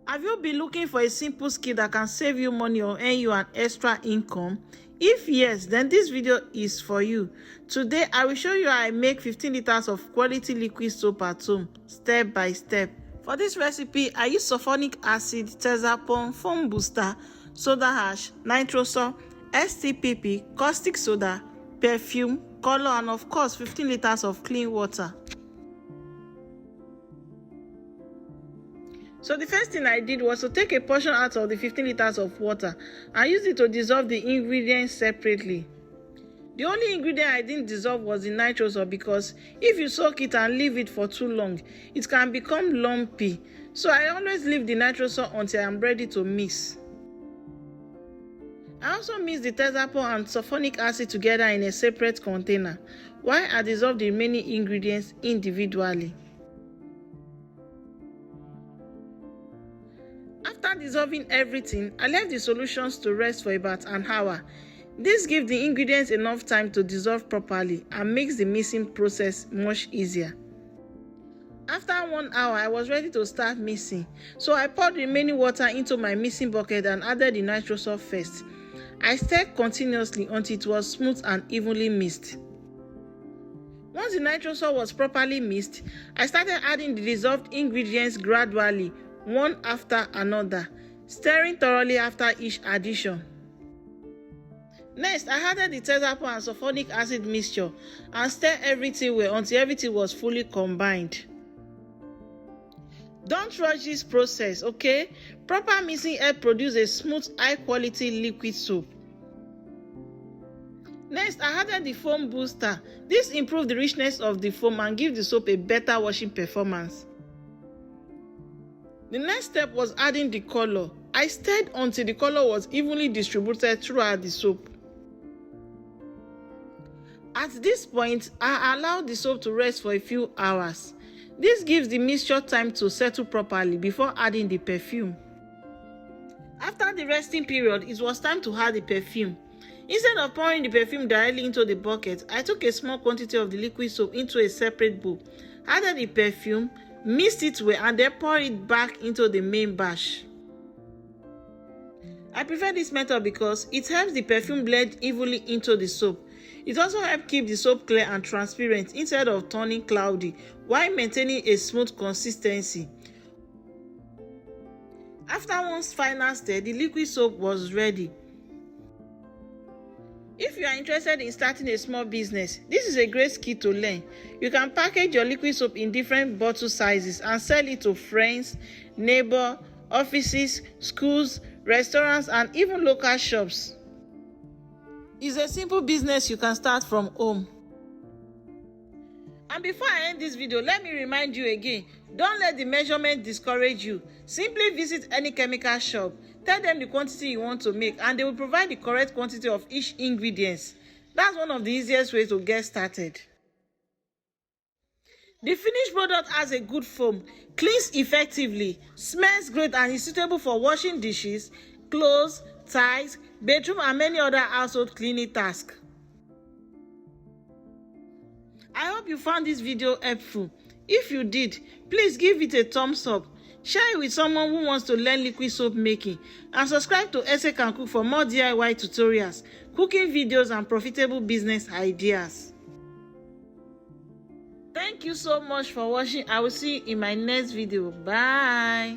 Have you been looking for a simple skill that can save you money or earn you an extra income? If yes, then this video is for you. Today, I will show you how I make 15 liters of quality liquid soap at home, step by step. For this recipe, I use sulfonic acid, tezapone, foam booster, soda ash, nitrosol, STPP, caustic soda, perfume, color, and of course 15 liters of clean water. So the first thing I did was to take a portion out of the 15 liters of water and use it to dissolve the ingredients separately. The only ingredient I didn't dissolve was the nitrosol, because if you soak it and leave it for too long, it can become lumpy. So I always leave the nitrosol until I'm ready to mix. I also mix the tezapone and sulfonic acid together in a separate container, while I dissolve the remaining ingredients individually. After dissolving everything, I left the solutions to rest for about an hour. This gives the ingredients enough time to dissolve properly and makes the mixing process much easier. After 1 hour, I was ready to start mixing, so I poured the remaining water into my mixing bucket and added the nitrosol first. I stirred continuously until it was smooth and evenly mixed. Once the nitrosol was properly mixed, I started adding the dissolved ingredients gradually, one after another, stirring thoroughly after each addition. Next, I added the tezapone and sulfonic acid mixture and stirred everything well until everything was fully combined. Don't rush this process, okay? Proper mixing helps produce a smooth, high-quality liquid soap. Next, I added the foam booster. This improves the richness of the foam and gives the soap a better washing performance. The next step was adding the color. I stirred until the color was evenly distributed throughout the soap. At this point, I allowed the soap to rest for a few hours. This gives the mixture time to settle properly before adding the perfume. After the resting period, it was time to add the perfume. Instead of pouring the perfume directly into the bucket, I took a small quantity of the liquid soap into a separate bowl, added the perfume, mixed it well, and then pour it back into the main batch. I prefer this method because it helps the perfume blend evenly into the soap. It also helps keep the soap clear and transparent instead of turning cloudy, while maintaining a smooth consistency. After one final stir, the liquid soap was ready. If you are interested in starting a small business, this is a great skill to learn. You can package your liquid soap in different bottle sizes and sell it to friends, neighbors, offices, schools, restaurants, and even local shops. It's a simple business you can start from home. And before I end this video, let me remind you again, don't let the measurement discourage you. Simply visit any chemical shop, tell them the quantity you want to make, and they will provide the correct quantity of each ingredient. That's one of the easiest ways to get started. The finished product has a good foam, cleans effectively, smells great, and is suitable for washing dishes, clothes, ties, bedroom, and many other household cleaning tasks. I hope you found this video helpful. If you did, please give it a thumbs up, share it with someone who wants to learn liquid soap making, and subscribe to Ese Can Cook for more DIY tutorials, cooking videos, and profitable business ideas. Thank you so much for watching. I will see you in my next video. Bye.